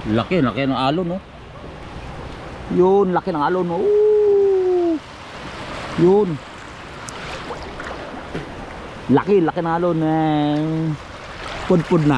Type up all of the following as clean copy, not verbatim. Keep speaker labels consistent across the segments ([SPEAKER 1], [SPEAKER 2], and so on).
[SPEAKER 1] Laki, laki ng alon, no? Yun, laki ng alon, no? Ooh. Yun. Laki, laki ng alon. Pud-pud na.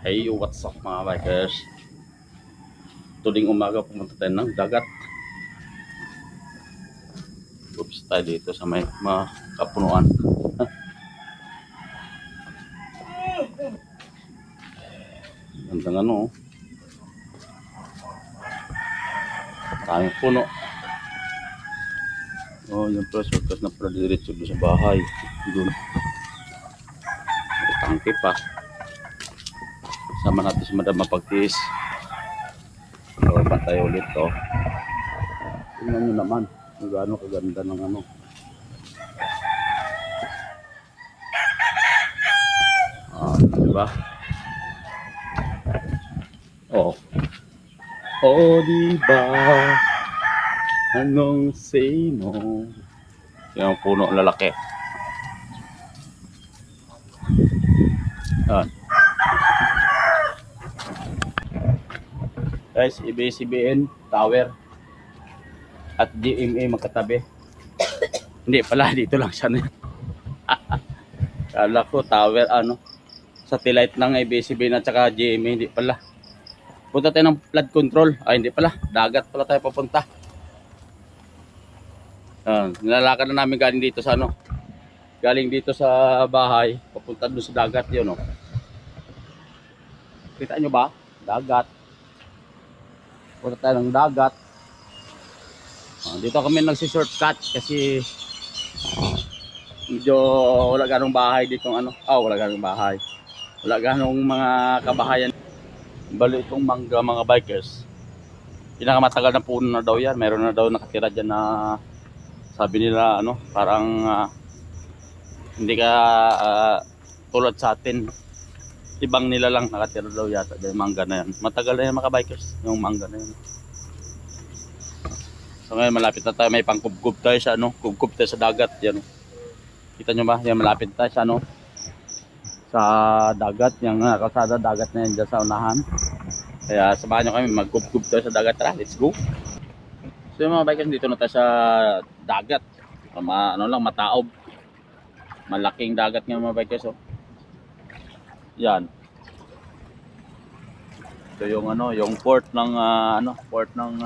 [SPEAKER 1] Hey, what's up mga bikers? Tuling umaga pumunta tayo ng dagat. Oops, tayo dito sa may mga kapunuan. Gandang ano, maraming puno. Oh, yung pala shortcut na pala diretso doon sa bahay. Doon. May tangke pa. Sama natin si Madam Mapagtis. Bababa tayo ulit to. Tingnan nyo naman kung gaano kaganda ng ano. Diba? Oh. Oh, diba? Anong say mo? Yung puno lalaki. Yan. Guys, ABS-CBN Tower at GMA magkatabi. Hindi pala, dito lang siya na. Kala ko tower ano, satellite ng ABS-CBN at saka GMA, hindi pala. Punta tayo ng flood control. Ay, hindi pala, dagat pala tayo papunta. Nilalakad na namin galing dito sa ano, galing dito sa bahay papunta doon sa dagat yun, no. Kita nyo ba? Dagat. Punta tayo ng dagat. Dito kami nagsi-shortcut kasi medyo wala ganong bahay dito ano. Wala ganong bahay. Wala ganong mga kabahayan. Bali itong mangga mga bikers. Pinakamatagal na puno na daw yan. Meron na daw nakatira dyan na sabi nila ano, parang hindi ka tulad sa atin. Ibang nila lang nakatira daw yata yung mangga na yan. Matagal na yan mga bikers, yung mangga na yan. So ngayon malapit na tayo, may pangkubkub tayo sa ano, kubkub tayo sa dagat yan. Kita nyo ba? Yan malapit tayo sa ano, sa dagat, yung kalsada dagat na yan dyan sa unahan. Kaya samahan nyo kami, magkubkub tayo sa dagat. Tara, let's go. So yung mga bikers, dito na tayo sa dagat. Ano lang, mataob. Malaking dagat nga mga bikers, oh. Yan. Ito yung ano, yung port ng port ng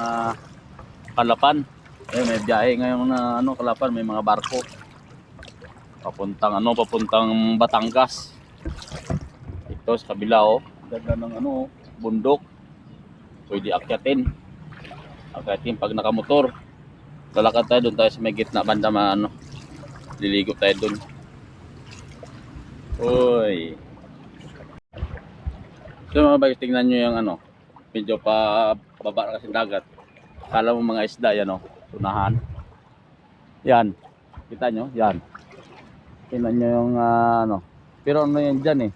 [SPEAKER 1] Calapan. May biyahe ngayon na ano, Calapan, may mga barko. Papuntang ano, papuntang Batangas. Ito sa kabila, oh. Ganda ng ano, bundok. Pwede akyatin. Akyatin pag nakamotor. Lalakad tayo doon tayo sa may gitna banda ano. Liligo tayo doon. Uy. So mga bikers, tingnan nyo yung ano, medyo pa baba na kasi dagat. Kala mo mga isda yan, oh, tunahan. Yan, kita nyo, yan. Tingnan nyo yung ano, pero ano yan dyan eh.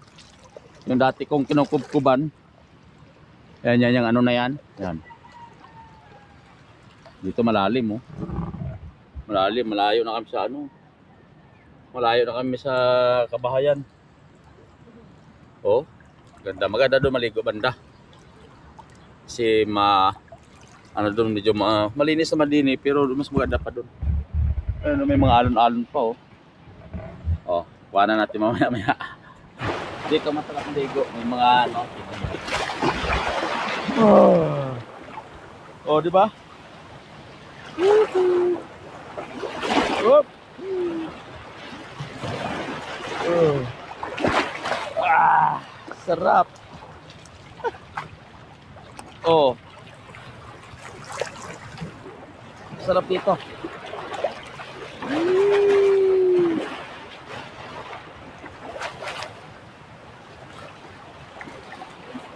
[SPEAKER 1] Yung dati kong kinukubkuban. Yan, yan, yung ano na yan. Yan. Dito malalim, oh. Malalim, malayo na kami sa ano. Malayo na kami sa kabahayan. Oh. Ganda, maganda doon maligo banda. Kasi ano doon medyo malinis na madini pero mas maganda pa doon. Ano, may mga alon-alon pa, oh. Oh, kuha na natin mamaya-maya. Dito masarap ang ligo, may mga ano. Oh, di ba? Hop. Sarap. Oh. Sarap dito.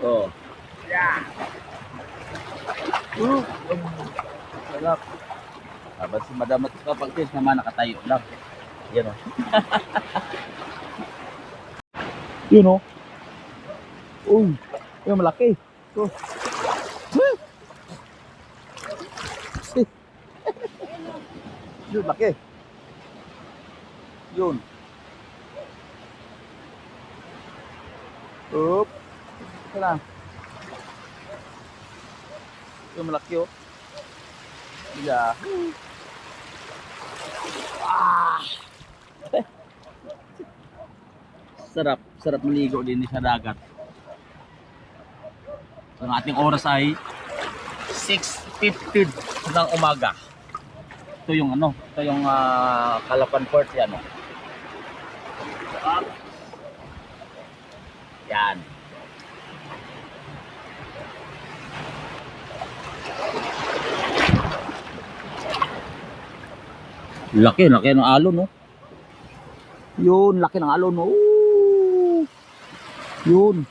[SPEAKER 1] Oh. Yeah. Sarap. Habang si Madam at Kapagtis naman nakatayo lang. Yan, oh. Yun, oh. Uy, yung malaki. So, Yun, laki. Yun. Oop. Ito na. Yung malaki oh. Yeah. Ah. Sarap. Sarap maligo din sa dagat. Ang ating oras ay 6:15 ng umaga. Ito yung ano, ito yung Calapan Port yan. Yan. Laki ng alon, no? Yun, laki ng alon, no? Yun.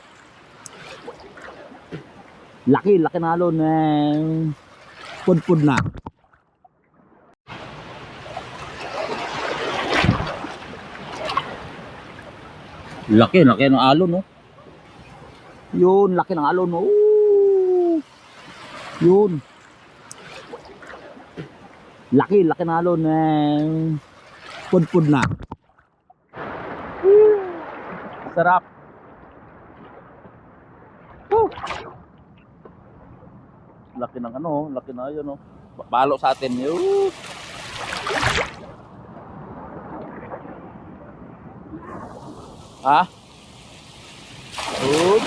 [SPEAKER 1] Laki ng alon. Pud-pud na. Laki ng alon, no? Yun, laki ng alon, no? Yun. Laki ng alon. Pud-pud na. Sarap. Laki ng ano, laki na yun, no? Palo sa atin. Yun. Ha? Good.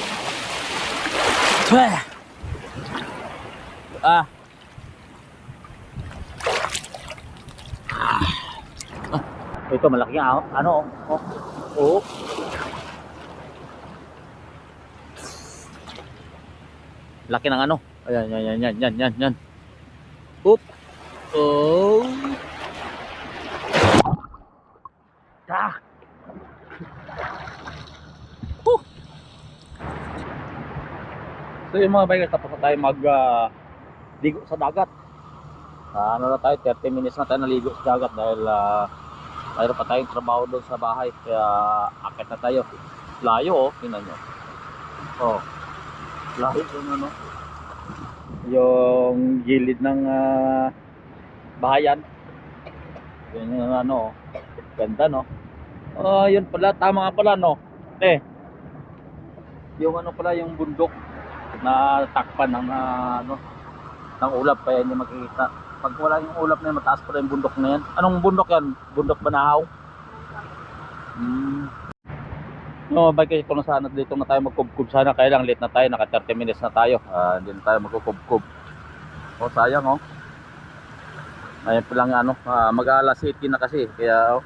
[SPEAKER 1] Ah. Ito malaki nga, ano, oh. Oh. Laki ng ano. Ayan, yan. Oop. Oh. Ah. So yung mga bikers, tapos na tayo ligo sa dagat. Ano na tayo, 30 minutes na tayo naligo sa dagat dahil mayroon pa tayong trabaho doon sa bahay. Kaya akit na tayo. Layo oh, tingnan nyo. Oh. Layo yung ano. Yung gilid ng bahayan. Yun yung ano. Ganda no. Yun pala, tama nga pala no. Yung ano pala, yung bundok na takpan ng ano, ng ulap, kaya hindi makikita. Pag wala yung ulap na yun, mataas pala yung bundok na yan. Anong bundok yan? Bundok Banahaw? No, bakit ito na sana, dito na tayo magkubkub sana, kaya lang late na tayo, naka 30 minutes na tayo. Hindi na tayo magkubkub. Oh, sayang oh. Ayun pa lang ano, mag-alas 8 na kasi, kaya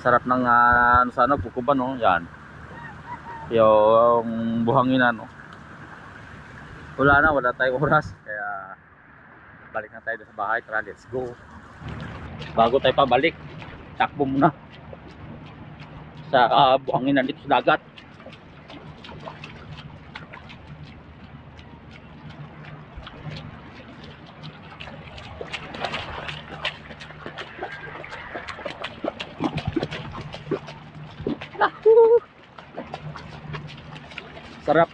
[SPEAKER 1] sarap ng ano sana, kukuban oh, yan. Yung buhangin ano. Wala tayong oras, kaya balik na tayo sa bahay. Tara, let's go. Bago tayo pabalik, takbo muna sa buhanginan dito sa dagat. Sarap.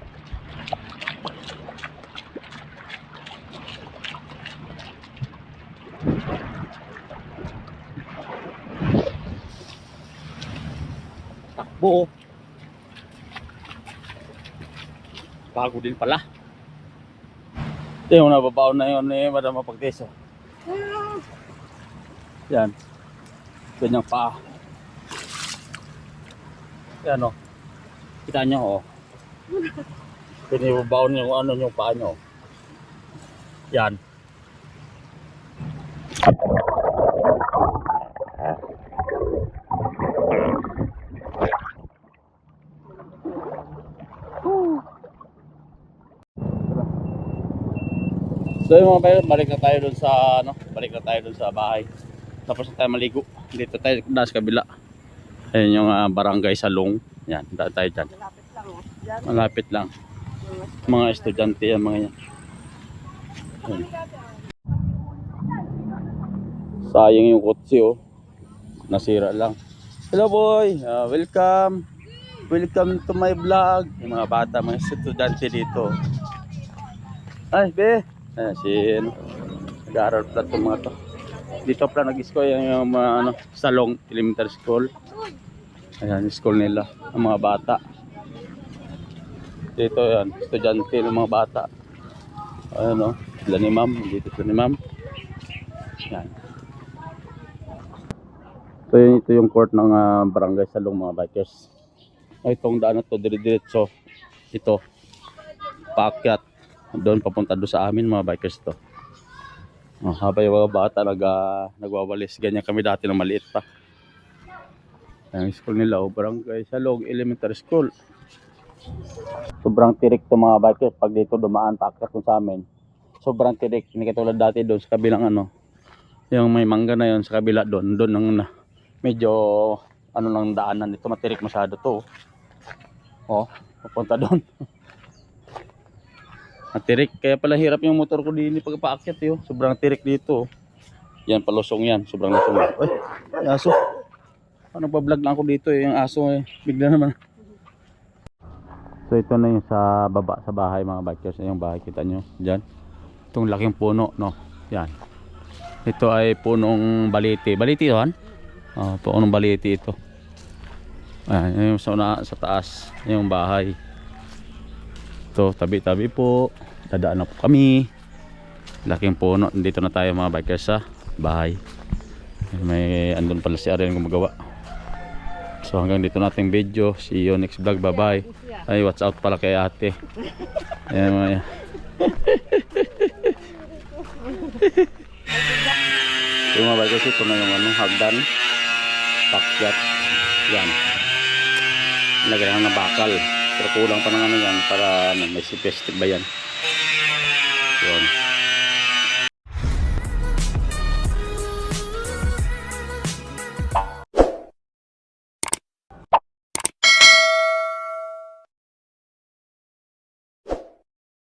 [SPEAKER 1] Takbo. Bago din pala. Ito yung nababaon na yun Madam Mapagtiso. Yan. Ganyang paa. Yan o. Kita nyo o. Pinibabaon yung ano yung paa nyo. Yan. So yung mga bayan, balik na tayo dun sa ano, balik na tayo dun sa bahay. Tapos na tayo maligo. Dito tayo sa kabila. Ayun yung barangay Salong. Yan, daan tayo dyan.
[SPEAKER 2] Malapit lang oh.
[SPEAKER 1] Malapit lang. Mga estudyante yan, mga yan. Ayun. Sayang yung kotse oh. Nasira lang. Hello boy, welcome. Welcome to my vlog. Yung mga bata, mga estudyante dito. Ay, be. Ayan, si ano, nag-aaral pala itong mga to. Dito pala nag-school yung mga ano, Salong Elementary School. Ayan, yung school nila, ang mga bata. Dito yan, estudyante ng mga bata. Ayan o, sila ni ma'am, dito sila ni ma'am. Yan. So ito yung court ng barangay Salong mga bikers. Ay, itong daan na to, dire-diretso. Ito, paakyat. Doon, papunta doon sa amin mga bikers to. Oh, habang yung mga bata nagwawalis. Ganyan kami dati na maliit pa. Ang school nila, barangay Salong Elementary School. Sobrang tirik to mga bikers. Pag dito dumaan, paakyat doon sa amin. Sobrang tirik. Hindi katulad dati doon sa kabilang ano. Yung may mangga na yon sa kabila doon. Doon ang medyo ano lang daanan. Ito matirik masyado to. Oh, papunta doon. Matirik. Kaya pala hirap yung motor ko din pag paakyat yun. Sobrang tirik dito. Yan, palusong yan. Sobrang lusong. Uy, may aso. Ano pa vlog lang ako dito yung aso bigla naman. So ito na yung sa baba sa bahay mga bikers. Yung bahay kita nyo. Diyan. Itong laking puno, no? Yan. Ito ay punong baliti. Baliti yun? Punong baliti ito. Ayan, yung sa taas. Yung bahay. Ito, tabi-tabi po. Dadaan na po kami. Laking puno. Dito na tayo mga bikers sa bahay. May andun pala si Ariel gumagawa. So hanggang dito nating video. See you next vlog. Bye bye. Ay, watch out pala kay ate. Ayan mga yung mga bikers, ito na yung ano, hagdan. Pakyat. Yan. Lagyan na bakal. Pero kulang pa ng ano yan para may sipestik ba yan. Yun.